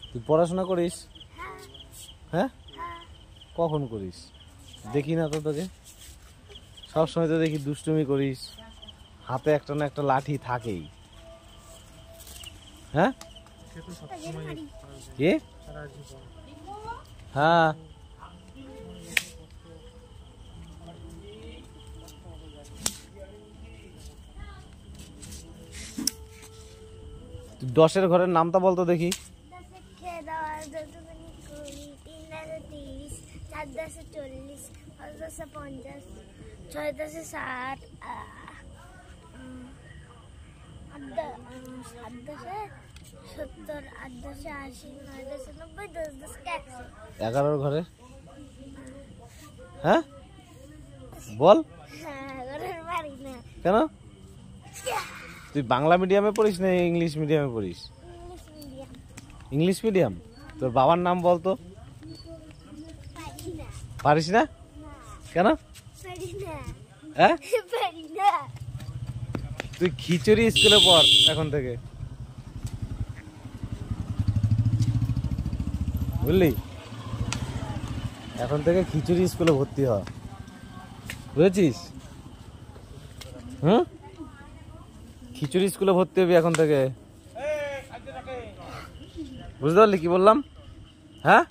তুই পড়াশোনা করিস? হ্যাঁ, কখন করিস? দেখি না তো তোকে, সবসময় তো দেখি দুষ্টুমি করিস, হাতে একটা না একটা লাঠি থাকেই। হ্যাঁ কি? হ্যাঁ তুই 10-এর ঘরের নামটা বলতো দেখি। 11-এর ঘরে? হ্যাঁ বল। কেন? তুই বাংলা মিডিয়ামে পড়িস না ইংলিশ মিডিয়ামে পড়িস? English medium. তোর বাবার নাম বলতো। পারিস না? কেন? হ্যাঁ, তুই খিচুড়ি স্কুলে পড় এখন থেকে, বুঝলি? এখন থেকে খিচুড়ি স্কুলে ভর্তি হ, বুঝেছিস? হুম, খিচুড়ি স্কুলে ভর্তি হবি এখন থেকে, বুঝতে পারলি কি বললাম? হ্যাঁ।